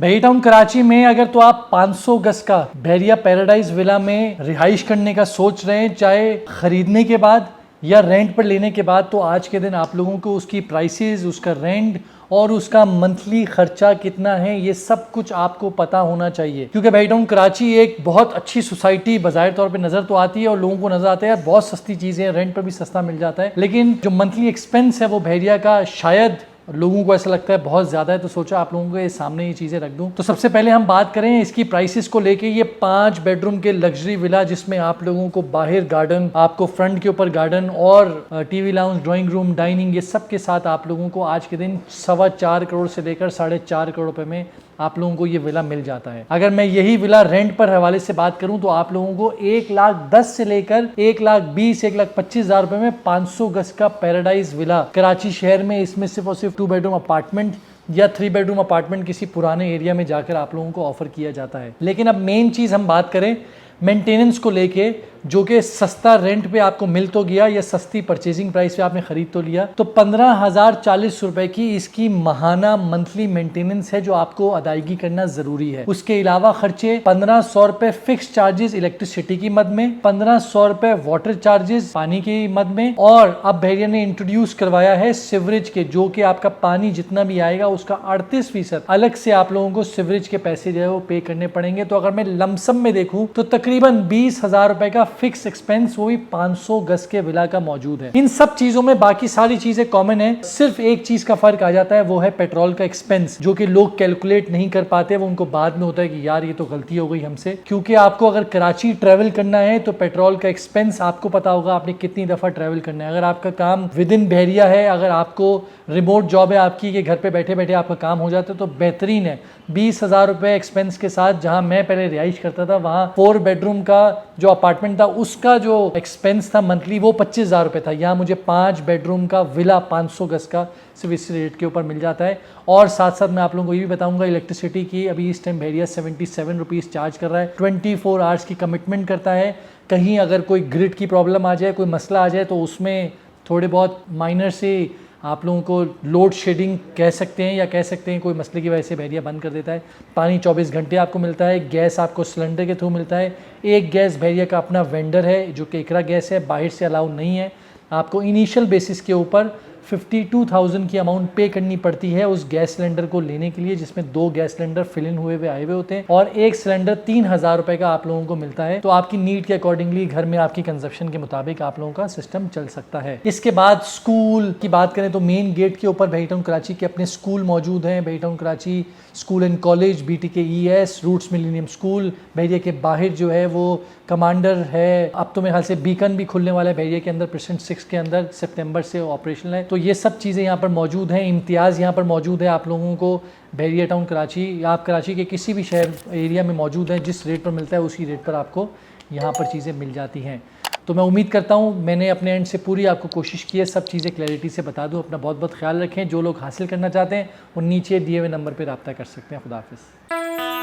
बहरिया town Karachi में अगर तो आप 500 गज का बहरिया पैराडाइज विला में रिहाइश करने का सोच रहे हैं, चाहे खरीदने के बाद या रेंट पर लेने के बाद, तो आज के दिन आप लोगों को उसकी प्राइसेस, उसका रेंट और उसका मंथली खर्चा कितना है, ये सब कुछ आपको पता होना चाहिए। क्योंकि बहरिया टाउन कराची एक बहुत अच्छी सोसाइटी बाज़ाहिर तौर पे नज़र तो आती है और लोगों को नज़र आता है यार बहुत सस्ती चीज़ें, रेंट पर भी सस्ता मिल जाता है, लेकिन जो मंथली एक्सपेंस है वो बहरिया का शायद लोगों को ऐसा लगता है बहुत ज़्यादा है। तो सोचा आप लोगों के सामने ये चीज़ें रख दूं। तो सबसे पहले हम बात करें इसकी प्राइसेस को लेके। ये 5 बेडरूम के लग्जरी विला जिसमें आप लोगों को बाहर गार्डन, आपको फ्रंट के ऊपर गार्डन और TV lounge, drawing room, dining, ये सब के साथ आप लोगों को आज के दिन 4.25 करोड़ से लेकर 4.5 करोड़ रुपए में आप लोगों को ये विला मिल जाता है। अगर मैं यही विला रेंट पर हवाले से बात करूं तो आप लोगों को 1,10,000 से लेकर 1,20,000, 1,25,000 रुपए में 500 गज का पैराडाइज विला कराची शहर में, इसमें सिर्फ और सिर्फ 2 बेडरूम अपार्टमेंट या 3 बेडरूम अपार्टमेंट किसी पुराने एरिया में जाकर आप लोगों को ऑफर किया जाता है। लेकिन अब मेन चीज हम बात करें मेंटेनेंस को लेके, जो कि सस्ता रेंट पे आपको मिल तो गया या सस्ती परचेजिंग प्राइस पे आपने खरीद तो लिया, तो 15,040 रुपए की इसकी माहाना मंथली मेंटेनेंस है जो आपको अदायगी करना जरूरी है। उसके अलावा खर्चे 1500 रुपए फिक्स चार्जेस इलेक्ट्रिसिटी की मद में, 1500 रुपए वाटर चार्जेस पानी की मद में, और अब बहरिया ने इंट्रोड्यूस करवाया है सिवरेज के, जो कि आपका पानी जितना भी आएगा उसका 38% अलग से आप लोगों को सिवरेज के पैसे जो है वो पे करने पड़ेंगे। तो अगर मैं लमसम में देखूं तो तकरीबन 20,000 रुपए का फिक्स एक्सपेंस वो भी 500 गज के विला का मौजूद है। इन सब चीजों में बाकी सारी चीजें कॉमन है, सिर्फ एक चीज का फर्क आ जाता है, वो है पेट्रोल का एक्सपेंस, जो कि लोग कैलकुलेट नहीं कर पाते। वो उनको बाद में होता है कि यार ये तो गलती हो गई हमसे। क्योंकि आपको अगर कराची ट्रेवल करना है तो पेट्रोल का एक्सपेंस आपको पता होगा आपने कितनी दफा ट्रेवल करना है। अगर आपका काम विद इन बहरिया है, अगर आपको रिमोट जॉब है आपकी कि घर पे बैठे बैठे आपका काम हो जाता है, तो बेहतरीन है। 20,000 रुपए एक्सपेंस के साथ, जहां मैं पहले रिहाइश करता था वहां 4 बेडरूम का जो अपार्टमेंट था उसका जो एक्सपेंस था मंथली वो 25,000 रुपए था। यहाँ मुझे 5 बेडरूम का विला 500 गज का सिर्फ इस रेट के ऊपर मिल जाता है। और साथ साथ मैं आप लोगों को ये भी बताऊंगा इलेक्ट्रिसिटी की अभी इस टाइम बहरिया 77 रुपीज़ चार्ज कर रहा है। 24 आवर्स की कमिटमेंट करता है। कहीं अगर कोई ग्रिड की प्रॉब्लम आ जाए, कोई मसला आ जाए, तो उसमें थोड़े बहुत माइनर से आप लोगों को लोड शेडिंग कह सकते हैं या कह सकते हैं कोई मसले की वजह से बहरिया बंद कर देता है। पानी 24 घंटे आपको मिलता है। गैस आपको सिलेंडर के थ्रू मिलता है। एक गैस बहरिया का अपना वेंडर है जो कि इकरा गैस है, बाहर से अलाउ नहीं है। आपको इनिशियल बेसिस के ऊपर 52,000 की अमाउंट पे करनी पड़ती है उस गैस सिलेंडर को लेने के लिए, जिसमें 2 गैस सिलेंडर फिल इन हुए आए हुए होते हैं, और एक सिलेंडर 3,000 रुपए का आप लोगों को मिलता है। तो आपकी नीड के अकॉर्डिंगली घर में आपकी कंजप्शन के मुताबिक आप लोगों का सिस्टम चल सकता है। इसके बाद स्कूल की बात करें तो मेन गेट के ऊपर बहरिया टाउन कराची के अपने स्कूल मौजूद हैं। Bahria town Karachi school and college, BTKES, roots millennium school. Bahria के बाहर जो है वो कमांडर है। अब तो मेरे ख्याल से बीकन भी खुलने वाला है बहरिया के अंदर, प्रेसिडेंट 6 के अंदर सितंबर से ऑपरेशनल है। तो ये सब चीज़ें यहाँ पर मौजूद हैं। इम्तियाज़ यहाँ पर मौजूद है आप लोगों को बहरिया टाउन कराची, या आप कराची के किसी भी शहर एरिया में मौजूद है, जिस रेट पर मिलता है उसी रेट पर आपको यहाँ पर चीज़ें मिल जाती हैं। तो मैं उम्मीद करता हूँ मैंने अपने एंड से पूरी आपको कोशिश की है सब चीज़ें क्लैरिटी से बता दूँ। अपना बहुत बहुत ख्याल रखें। जो लोग हासिल करना चाहते हैं वो नीचे दिए हुए नंबर पर रब्ता कर सकते हैं। खुदा हाफिज़।